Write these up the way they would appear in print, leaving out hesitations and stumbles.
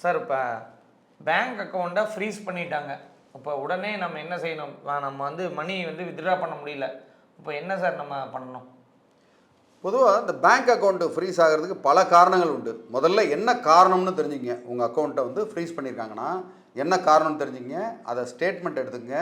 Sir இப்போ bank அக்கௌண்ட்டை freeze பண்ணிட்டாங்க. இப்போ உடனே நம்ம என்ன செய்யணும்? நம்ம வந்து மணி வந்து வித்ட்ரா பண்ண முடியல. இப்போ என்ன சார் நம்ம பண்ணணும்? பொதுவாக இந்த பேங்க் அக்கௌண்ட்டு ஃப்ரீஸ் ஆகிறதுக்கு பல காரணங்கள் உண்டு. முதல்ல என்ன காரணம்னு தெரிஞ்சுக்கங்க. உங்கள் அக்கௌண்ட்டை வந்து ஃப்ரீஸ் பண்ணியிருக்காங்கன்னா என்ன காரணம்னு தெரிஞ்சுக்கங்க. அதை ஸ்டேட்மெண்ட் எடுத்துக்கங்க.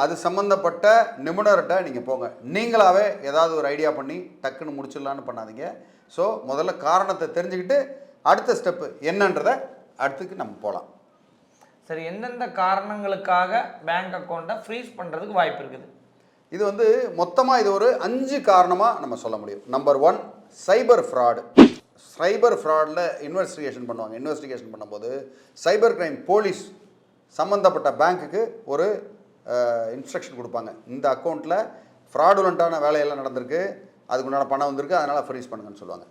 அது சம்மந்தப்பட்ட நிபுணர்கிட்ட நீங்கள் போங்க. நீங்களாகவே ஏதாவது ஒரு ஐடியா பண்ணி டக்குன்னு முடிச்சிடலான்னு பண்ணாதீங்க. ஸோ முதல்ல காரணத்தை தெரிஞ்சுக்கிட்டு அடுத்த ஸ்டெப்பு என்னன்றதை அடுத்துக்கு நம்ம போகலாம். சரி, எந்தெந்த காரணங்களுக்காக பேங்க் அக்கௌண்ட்டை ஃப்ரீஸ் பண்ணுறதுக்கு வாய்ப்பு இருக்குது? இது வந்து மொத்தமாக இது ஒரு 5 காரணமாக நம்ம சொல்ல முடியும். நம்பர் 1, சைபர் ஃப்ராடு. சைபர் ஃப்ராடில் இன்வெஸ்டிகேஷன் பண்ணுவாங்க. இன்வெஸ்டிகேஷன் பண்ணும்போது சைபர் கிரைம் போலீஸ் சம்மந்தப்பட்ட பேங்க்குக்கு ஒரு இன்ஸ்ட்ரக்ஷன் கொடுப்பாங்க. இந்த அக்கௌண்ட்டில் ஃப்ராடுலண்ட்டான வேலையெல்லாம் நடந்திருக்கு, அதுக்குண்டான பணம் வந்திருக்கு, அதனால் ஃப்ரீஸ் பண்ணுங்கன்னு சொல்லுவாங்க.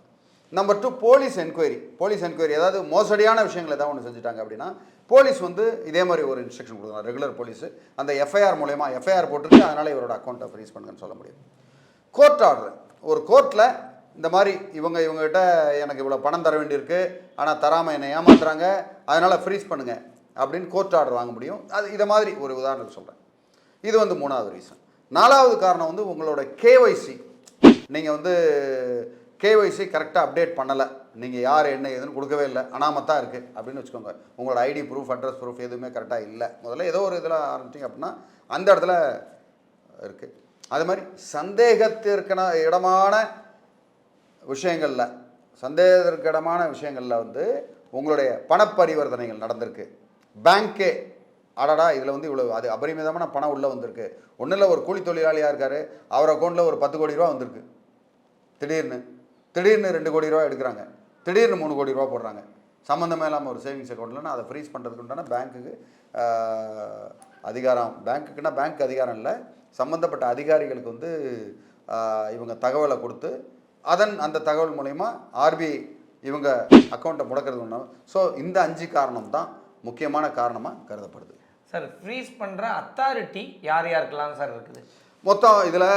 Number 2, police enquiry. Police enquiry, அதாவது மோசடியான விஷயங்கள் ஏதாவது ஒன்று செஞ்சுட்டாங்க அப்படின்னா போலீஸ் வந்து இதே மாதிரி ஒரு இன்ஸ்ட்ரக்ஷன் கொடுக்குறாங்க. ரெகுலர் போலீஸ் அந்த எஃப்ஐஆர் மூலயமா எஃப்ஐஆர் போட்டுருக்கு, அதனால் இவரோட அக்கௌண்ட்டை ஃப்ரீஸ் பண்ணுங்கன்னு சொல்ல முடியும். Court order. ஒரு கோர்ட்டில் இந்த மாதிரி இவங்ககிட்ட எனக்கு இவ்வளோ பணம் தர வேண்டியிருக்கு, ஆனால் தராமல் என்னை ஏமாத்துறாங்க, அதனால் ஃப்ரீஸ் பண்ணுங்கள் அப்படின்னு கோர்ட் ஆர்டர் வாங்க முடியும். இதை மாதிரி ஒரு உதாரணத்துக்கு சொல்கிறேன். இது வந்து 3வது ரீசன். 4வது காரணம் வந்து உங்களோட கேஒய்சி. நீங்கள் வந்து கேஒய்சி கரெக்டாக அப்டேட் பண்ணலை, நீங்கள் யார் என்ன ஏதுன்னு கொடுக்கவே இல்லை, அனாமத்தாக இருக்குது அப்படின்னு வச்சுக்கோங்க. உங்களோட ஐடி ப்ரூஃப், அட்ரஸ் ப்ரூஃப் எதுவுமே கரெக்டாக இல்லை. முதல்ல ஏதோ ஒரு இதில் ஆரம்பிச்சிங்க அப்படின்னா அந்த இடத்துல இருக்குது. அது மாதிரி சந்தேகத்திற்கான இடமான விஷயங்களில் வந்து உங்களுடைய பணப்பரிவர்த்தனைகள் நடந்திருக்கு. பேங்க்கே அடடா இதில் வந்து இவ்வளோ அது அபரிமிதமான பணம் உள்ளே வந்திருக்கு. ஒன்றும் இல்லை, ஒரு கூலி தொழிலாளியாக இருக்கார், அவர் அக்கௌண்ட்டில் ஒரு 10 கோடி ரூபா வந்திருக்கு. திடீர்னு 2 கோடி ரூபா எடுக்கிறாங்க, திடீர்னு 3 கோடி ரூபா போடுறாங்க. சம்மந்தமே இல்லாமல் ஒரு சேவிங்ஸ் அக்கௌண்ட்லன்னா அதை ஃப்ரீஸ் பண்ணுறதுக்கு உண்டான பேங்க்குக்கு அதிகாரம், பேங்க்குக்குன்னா பேங்க் அதிகாரம் இல்லை, சம்மந்தப்பட்ட அதிகாரிகளுக்கு வந்து இவங்க தகவலை கொடுத்து அந்த தகவல் மூலயமா ஆர்பிஐ இவங்க அக்கௌண்ட்டை முடக்கிறது ஒன்று. ஸோ இந்த 5 காரணம் தான் முக்கியமான காரணமாக கருதப்படுது. சார், ஃப்ரீஸ் பண்ணுற அத்தாரிட்டி யார் யாருக்கெல்லாம் சார் இருக்குது? மொத்தம் இதில்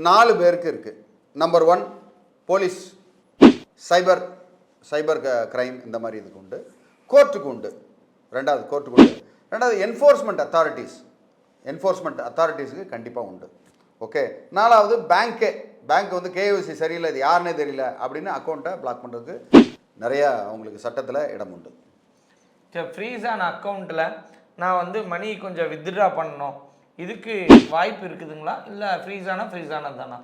4 பேருக்கு இருக்குது. நம்பர் 1 போலீஸ், சைபர் கிரைம் இந்த மாதிரி இதுக்கு உண்டு. கோர்ட்டுக்கு உண்டு. கோர்ட்டுக்கு உண்டு. 2வது என்ஃபோர்ஸ்மெண்ட் அத்தாரிட்டிஸுக்கு கண்டிப்பாக உண்டு. ஓகே. 4வது பேங்க் வந்து கேஒய்சி சரியில்லை, இது யாருன்னே தெரியல அப்படின்னு அக்கௌண்ட்டை பிளாக் பண்ணுறதுக்கு நிறையா அவங்களுக்கு சட்டத்தில் இடம் உண்டு. ஃப்ரீஸ் ஆன அக்கௌண்ட்டில் நான் வந்து மணி கொஞ்சம் வித்ட்ரா பண்ணணும், இதுக்கு வாய்ப்பு இருக்குதுங்களா? இல்லை ஃப்ரீஸ் ஆனது தானா?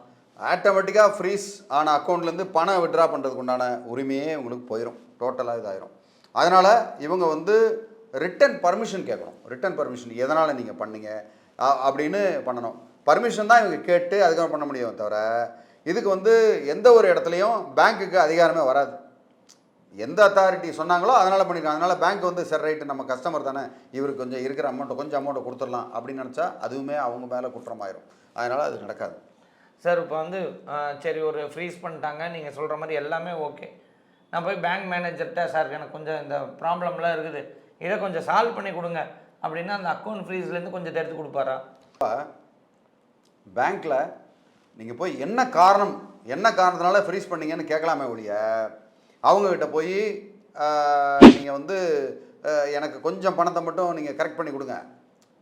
ஆட்டோமேட்டிக்காக ஃப்ரீஸ் ஆன அக்கௌண்ட்லேருந்து பணம் வித்ட்ரா பண்ணுறதுக்கு உண்டான உரிமையே உங்களுக்கு போயிடும், டோட்டலாக இதாயிரும். அதனால் இவங்க வந்து ரிட்டன் பர்மிஷன் கேட்கணும். ரிட்டன் பர்மிஷன் எதனால் நீங்கள் பண்ணீங்க அப்படின்னு பண்ணணும். பர்மிஷன் தான் இவங்க கேட்டு அதுக்கப்புறம் பண்ண முடியும். தவிர இதுக்கு வந்து எந்த ஒரு இடத்துலையும் பேங்க்குக்கு அதிகாரமே வராது. எந்த அத்தாரிட்டி சொன்னாங்களோ அதனால் பண்ணியிருக்காங்க. அதனால் பேங்க் வந்து சரி ரைட்டு, நம்ம கஸ்டமர் தானே, இவருக்கு கொஞ்சம் இருக்கிற கொஞ்சம் அமௌண்ட்டை கொடுத்துடலாம் அப்படின்னு நினச்சா அதுவுமே அவங்க மேலே குற்றமாயிரும். அதனால் அது நடக்காது. சார், இப்போ வந்து சரி ஒரு ஃப்ரீஸ் பண்ணிட்டாங்க, நீங்கள் சொல்கிற மாதிரி எல்லாமே ஓகே. நான் போய் பேங்க் மேனேஜர்கிட்ட, சார் எனக்கு கொஞ்சம் இந்த ப்ராப்ளம்லாம் இருக்குது, இதை கொஞ்சம் சால்வ் பண்ணி கொடுங்க அப்படின்னா அந்த அக்கௌண்ட் ஃப்ரீஸ்லேருந்து கொஞ்சம் எடுத்து கொடுப்பாரா? பேங்க்கில் நீங்கள் போய் என்ன காரணத்தினால ஃப்ரீஸ் பண்ணீங்கன்னு கேட்கலாமே ஒழிய அவங்கக்கிட்ட போய் நீங்கள் வந்து எனக்கு கொஞ்சம் பணத்தை மட்டும் நீங்கள் கரெக்ட் பண்ணி கொடுங்க,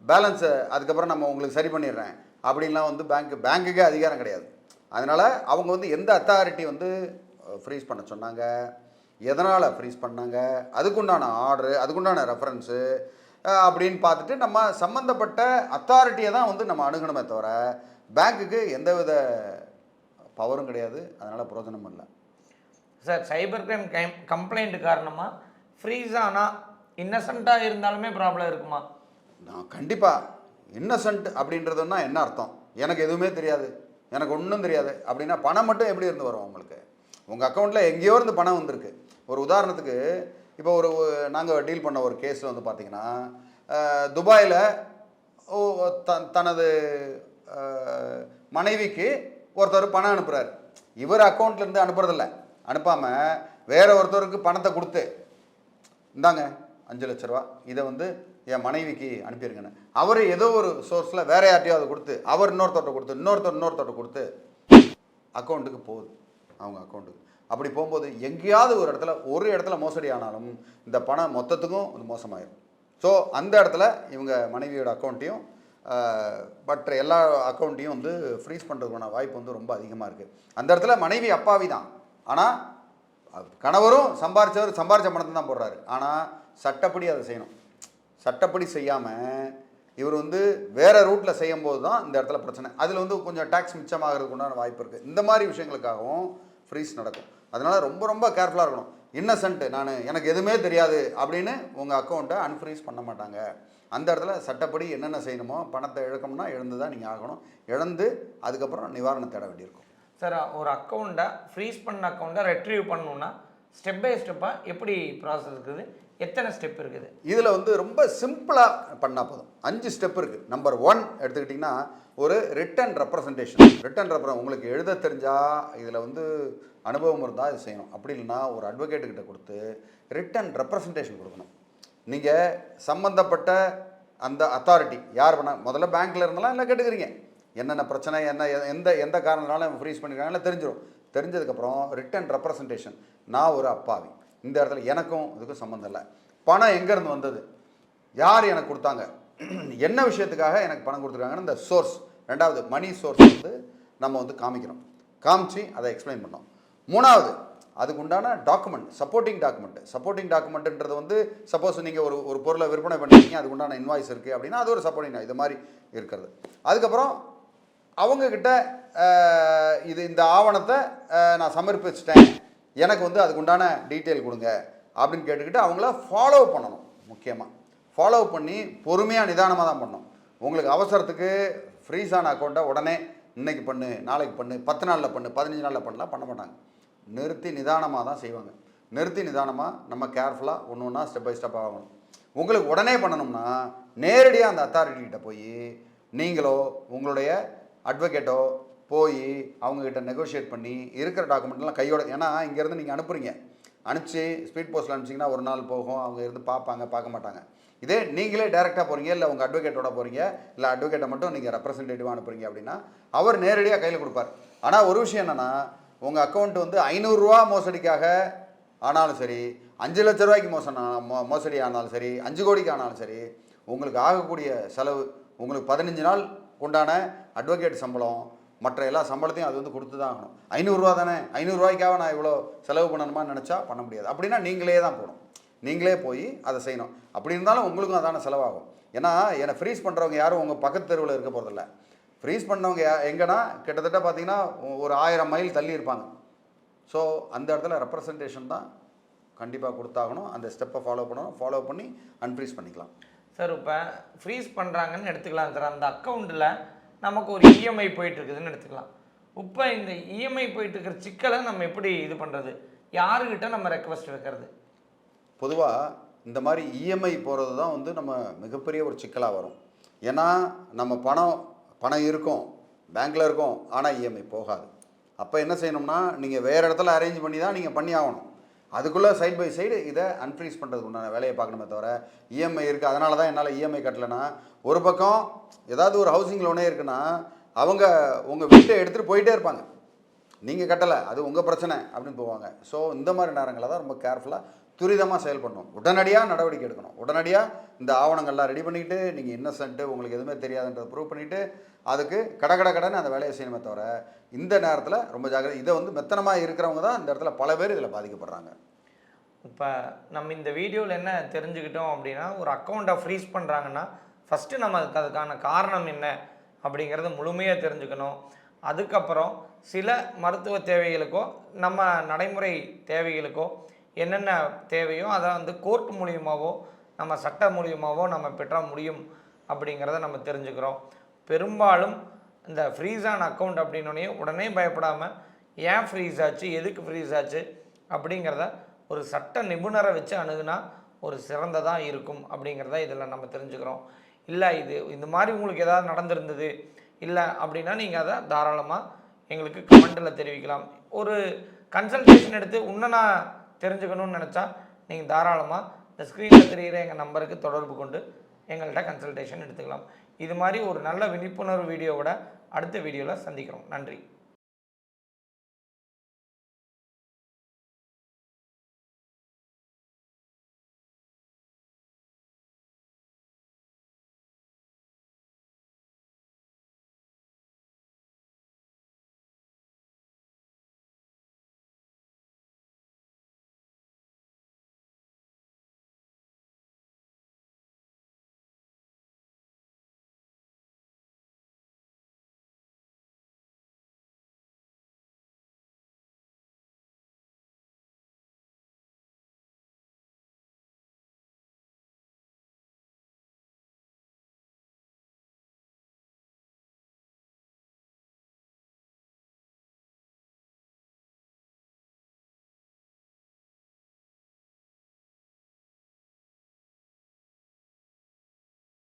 பேலன்ஸை அதுக்கப்புறம் நம்ம உங்களுக்கு சரி பண்ணிடுறேன் அப்படின்லாம் வந்து பேங்க்குக்கே அதிகாரம் கிடையாது. அதனால் அவங்க வந்து எந்த அத்தாரிட்டி வந்து ஃப்ரீஸ் பண்ண சொன்னாங்க, எதனால் ஃப்ரீஸ் பண்ணாங்க, அதுக்குண்டான ஆர்டரு, அதுக்குண்டான ரெஃபரன்ஸு அப்படின்னு பார்த்துட்டு நம்ம சம்மந்தப்பட்ட அத்தாரிட்டியை தான் வந்து நம்ம அணுகணுமே தவிர பேங்க்குக்கு எந்தவித பவரும் கிடையாது. அதனால் பிரயோஜனமும் இல்லை. சார், சைபர் கிரைம் கம்ப்ளைண்ட் காரணமாக ஃப்ரீஸ் ஆனால் இன்னசென்ட்டாக இருந்தாலுமே ப்ராப்ளம் இருக்குமா? நான் கண்டிப்பாக இன்னசென்ட் அப்படின்றதுன்னா என்ன அர்த்தம்? எனக்கு எதுவுமே தெரியாது, எனக்கு ஒன்றும் தெரியாது அப்படின்னா பணம் மட்டும் எப்படி இருந்து வரும் உங்களுக்கு? உங்கள் அக்கௌண்ட்டில் எங்கேயோ இருந்து பணம் வந்திருக்கு. ஒரு உதாரணத்துக்கு இப்போ நாங்கள் டீல் பண்ண ஒரு கேஸில் வந்து பார்த்திங்கன்னா துபாயில் தனது மனைவிக்கு ஒருத்தர் பணம் அனுப்புகிறார். இவர் அக்கௌண்ட்லேருந்து அனுப்புறதில்ல, அனுப்பாமல் வேற ஒருத்தருக்கு பணத்தை கொடுத்து, இந்தாங்க 5 லட்ச ரூபா, இதை வந்து என் மனைவிக்கு அனுப்பிடுங்கன்னு அவர் ஏதோ ஒரு சோர்ஸில் வேற யார்ட்டையாவது கொடுத்து அவர் இன்னொருத்தோட்ட கொடுத்து இன்னொருத்தோட்ட கொடுத்து அக்கௌண்ட்டுக்கு போகுது, அவங்க அக்கௌண்ட்டுக்கு. அப்படி போகும்போது எங்கேயாவது ஒரு இடத்துல மோசடி ஆனாலும் இந்த பணம் மொத்தத்துக்கும் அது மோசமாயிடும். ஸோ அந்த இடத்துல இவங்க மனைவியோட அக்கௌண்ட்டையும் மற்ற எல்லா அக்கௌண்ட்டையும் வந்து ஃப்ரீஸ் பண்ணுறதுக்கான வாய்ப்பு வந்து ரொம்ப அதிகமாக இருக்குது. அந்த இடத்துல மனைவி அப்பாவி தான், ஆனால் கணவரும் சம்பாரிச்ச பணத்தை தான் போடுறாரு. ஆனால் சட்டப்படி அதை செய்யணும். சட்டப்படி செய்யாமல் இவர் வந்து வேறு ரூட்டில் செய்யும்போது தான் இந்த இடத்துல பிரச்சனை. அதில் வந்து கொஞ்சம் டேக்ஸ் மிச்சமாகிறதுக்கு உண்டான வாய்ப்பு இருக்குது. இந்த மாதிரி விஷயங்களுக்காகவும் ஃப்ரீஸ் நடக்கும். அதனால் ரொம்ப ரொம்ப கேர்ஃபுல்லாக இருக்கணும். இன்னசென்ட்டு எனக்கு எதுவுமே தெரியாது அப்படின்னு உங்கள் அக்கௌண்ட்டை அன்ஃப்ரீஸ் பண்ண மாட்டாங்க. அந்த இடத்துல சட்டப்படி என்னென்ன செய்யணுமோ, பணத்தை இழக்கணும்னா இழந்து தான் நீங்கள் ஆகணும். இழந்து அதுக்கப்புறம் நிவாரணம் தேட வேண்டியிருக்கும். சார், ஒரு அக்கௌண்ட்டை ஃப்ரீஸ் பண்ண அக்கௌண்ட்டை ரெட்ரீவ் பண்ணணுன்னா ஸ்டெப் பை ஸ்டெப்பாக எப்படி ப்ராசஸ் இருக்குது, எத்தனை ஸ்டெப் இருக்குது? இதில் வந்து ரொம்ப சிம்பிளாக பண்ணால் போதும். 5 ஸ்டெப் இருக்குது. நம்பர் 1 எடுத்துக்கிட்டிங்கன்னா ஒரு ரிட்டன் ரெப்ரசன்டேஷன். உங்களுக்கு எழுத தெரிஞ்சால், இதில் வந்து அனுபவம் இருந்தால் இது செய்யணும். அப்படி இல்லைன்னா ஒரு அட்வொகேட்டுக்கிட்ட கொடுத்து ரிட்டன் ரெப்ரசன்டேஷன் கொடுக்கணும். நீங்கள் சம்மந்தப்பட்ட அந்த அத்தாரிட்டி யார் பண்ணால் முதல்ல பேங்க்கில் இருந்தாலும் இல்லை கேட்டுக்கிறீங்க, என்னென்ன பிரச்சனை, எந்த காரணத்தினால ஃப்ரீஸ் பண்ணியிருக்காங்கன்னு தெரிஞ்சிடும். தெரிஞ்சதுக்கப்புறம் ரிட்டன் ரெப்ரசன்டேஷன். நான் ஒரு அப்பாவி, இந்த இடத்துல எனக்கும் இதுக்கும் சம்மந்தம் இல்லை, பணம் எங்கேருந்து வந்தது, யார் எனக்கு கொடுத்தாங்க, என்ன விஷயத்துக்காக எனக்கு பணம் கொடுத்துருக்காங்கன்னு இந்த சோர்ஸ், ரெண்டாவது மணி சோர்ஸ் வந்து நம்ம வந்து காமிச்சு அதை எக்ஸ்பிளைன் பண்ணோம். மூணாவது அதுக்கு உண்டான டாக்குமெண்ட், சப்போர்ட்டிங் டாக்குமெண்ட்டுன்றது வந்து சப்போஸ் நீங்கள் ஒரு பொருளை விற்பனை பண்ணிருக்கீங்க, அதுக்கு உண்டான இன்வாய்ஸ் இருக்குது அப்படின்னா அது ஒரு சப்போர்ட்டிங், இது மாதிரி இருக்கிறது. அதுக்கப்புறம் அவங்கக்கிட்ட இந்த ஆவணத்தை நான் சமர்ப்பிச்சிட்டேன், எனக்கு வந்து அதுக்கு உண்டான டீட்டெயில் கொடுங்க அப்படின்னு கேட்டுக்கிட்டு அவங்கள ஃபாலோ பண்ணணும். முக்கியமாக ஃபாலோ பண்ணி பொறுமையாக நிதானமாக தான் பண்ணணும். உங்களுக்கு அவசரத்துக்கு ஃப்ரீஸான அக்கௌண்ட்டை உடனே இன்னைக்கு பண்ணு, நாளைக்கு பண்ணு, 10 நாளில் பண்ணு, 15 நாளில் பண்ணலாம் பண்ண மாட்டாங்க. நிறுத்தி நிதானமாக தான் செய்வாங்க. நிறுத்தி நிதானமாக நம்ம கேர்ஃபுல்லாக ஒன்று ஒன்றா ஸ்டெப் பை ஸ்டெப் ஆகணும். உங்களுக்கு உடனே பண்ணணும்னா நேரடியாக அந்த அத்தாரிட்டிகிட்ட போய் நீங்களோ உங்களுடைய அட்வொகேட்டோ போய் அவங்கக்கிட்ட நெகோஷியேட் பண்ணி இருக்கிற டாக்குமெண்ட்லாம் கையோட, ஏன்னா இங்கேருந்து நீங்கள் அனுப்பிச்சி ஸ்பீட் போஸ்ட்டில் அனுப்பிச்சிங்கன்னா ஒரு நாள் போகும், அவங்க இருந்து பார்க்க மாட்டாங்க. இதே நீங்களே டைரெக்டாக போகிறீங்க, இல்லை உங்கள் அட்வொகேட்டோட போகிறீங்க, இல்லை அட்வொகேட்டை மட்டும் நீங்கள் ரெப்ரசன்டேட்டிவாக அனுப்புறீங்க அப்படின்னா அவர் நேரடியாக கையில் கொடுப்பார். ஆனால் ஒரு விஷயம் என்னென்னா, உங்கள் அக்கௌண்ட் வந்து 500 ரூபா மோசடிக்காக ஆனாலும் சரி, 5 லட்ச ரூபாய்க்கு மோசடி ஆனாலும் சரி, 5 கோடிக்கு ஆனாலும் சரி, உங்களுக்கு ஆகக்கூடிய செலவு, உங்களுக்கு 15 நாள் உண்டான அட்வொகேட் சம்பளம், மற்ற எல்லா சம்பளத்தையும் அது வந்து கொடுத்து தான் ஆகணும். 500 ரூபா தானே, 500 ரூபாய்க்காக நான் இவ்வளோ செலவு பண்ணணுமான்னு நினச்சா பண்ண முடியாது. அப்படின்னா நீங்களே தான் போகணும், நீங்களே போய் அதை செய்யணும். அப்படி இருந்தாலும் உங்களுக்கும் அதான செலவாகும். ஏன்னா என்னை ஃப்ரீஸ் பண்ணுறவங்க யாரும் உங்கள் பக்கத்து தெருவில் இருக்க போகிறதில்ல. ஃப்ரீஸ் பண்ணவங்க எங்கன்னா கிட்டத்தட்ட பார்த்தீங்கன்னா ஒரு 1000 மைல் தள்ளி இருப்பாங்க. ஸோ அந்த இடத்துல ரெப்ரசன்டேஷன் தான் கண்டிப்பாக கொடுத்தாகணும். அந்த ஸ்டெப்பை ஃபாலோ பண்ணி அன்ஃப்ரீஸ் பண்ணிக்கலாம். சார், இப்போ ஃப்ரீஸ் பண்ணுறாங்கன்னு எடுத்துக்கலாம் சார். அந்த அக்கௌண்ட்டில் நமக்கு ஒரு இஎம்ஐ போயிட்டுருக்குதுன்னு எடுத்துக்கலாம். இப்போ இந்த இஎம்ஐ போயிட்டுருக்கிற சிக்கலை நம்ம எப்படி இது பண்ணுறது, யாருக்கிட்ட நம்ம ரெக்வஸ்ட் வைக்கிறது? பொதுவாக இந்த மாதிரி இஎம்ஐ போகிறது தான் வந்து நம்ம மிகப்பெரிய ஒரு சிக்கலாக வரும். ஏன்னா நம்ம பணம் இருக்கும், பேங்க்கில் இருக்கும், ஆனால் இஎம்ஐ போகாது. அப்போ என்ன செய்யணும்னா, நீங்கள் வேறு இடத்துல அரேஞ்ச் பண்ணி தான் நீங்கள் பண்ணி ஆகணும். அதுக்குள்ளே சைட் பை சைடு இதை அன்ஃப்ரீஸ் பண்ணுறதுக்கு உண்டான வேலையை பார்க்கணுமே தவிர, இஎம்ஐ இருக்குது அதனால தான் என்னால் இஎம்ஐ கட்டலைன்னா, ஒரு பக்கம் ஏதாவது ஒரு ஹவுசிங் லோனே இருக்குன்னா அவங்க உங்கள் வீட்டை எடுத்துகிட்டு போயிட்டே இருப்பாங்க, நீங்கள் கட்டலை அது உங்கள் பிரச்சனை அப்படின்னு போவாங்க. ஸோ இந்த மாதிரி நேரங்களில் தான் ரொம்ப கேர்ஃபுல்லாக துரிதமாக செயல்படணும். உடனடியாக நடவடிக்கை எடுக்கணும். உடனடியாக இந்த ஆவணங்கள்லாம் ரெடி பண்ணிவிட்டு, நீங்கள் இன்னசென்ட்டு, உங்களுக்கு எதுவுமே தெரியாதுன்றதை ப்ரூவ் பண்ணிவிட்டு அதுக்கு கடன்னு அந்த வேலையை செய்யணுமே தவிர, இந்த நேரத்தில் ரொம்ப ஜாக்கிரதை. இதை வந்து மெத்தனமாக இருக்கிறவங்க தான் இந்த இடத்துல பல பேர் இதில் பாதிக்கப்படுறாங்க. இப்போ நம்ம இந்த வீடியோவில் என்ன தெரிஞ்சுக்கிட்டோம் அப்படின்னா, ஒரு அக்கௌண்ட்டை ஃப்ரீஸ் பண்ணுறாங்கன்னா ஃபஸ்ட்டு நம்ம அதுக்கான காரணம் என்ன அப்படிங்கிறத முழுமையாக தெரிஞ்சுக்கணும். அதுக்கப்புறம் சில மருத்துவ தேவைகளுக்கோ நம்ம நடைமுறை தேவைகளுக்கோ என்னென்ன தேவையோ அதை வந்து கோர்ட் மூலியமாகவோ நம்ம சட்ட மூலியமாகவோ நம்ம பெற்ற முடியும் அப்படிங்கிறத நம்ம தெரிஞ்சுக்கிறோம். பெரும்பாலும் இந்த ஃப்ரீஸான அக்கௌண்ட் அப்படின்னோடனே உடனே பயப்படாமல் ஏன் ஃப்ரீஸ் ஆச்சு, எதுக்கு ஃப்ரீஸ் ஆச்சு அப்படிங்கிறத ஒரு சட்ட நிபுணரை வச்சு அணுகுனா ஒரு சிறந்ததாக இருக்கும் அப்படிங்கிறத இதில் நம்ம தெரிஞ்சுக்கிறோம். இல்லை இந்த மாதிரி உங்களுக்கு ஏதாவது நடந்திருந்தது இல்லை அப்படின்னா நீங்கள் அதை தாராளமாக எங்களுக்கு கமெண்ட்டில் தெரிவிக்கலாம். ஒரு கன்சல்டேஷன் எடுத்து இன்னும் நான் தெரிஞ்சுக்கணும்னு நினச்சா நீங்கள் தாராளமாக இந்த ஸ்க்ரீனில் தெரிகிற எங்கள் நம்பருக்கு தொடர்பு கொண்டு எங்கள்கிட்ட கன்சல்டேஷன் எடுத்துக்கலாம். இது மாதிரி ஒரு நல்ல விழிப்புணர்வு வீடியோவோட அடுத்த வீடியோவில் சந்திக்கிறோம். நன்றி.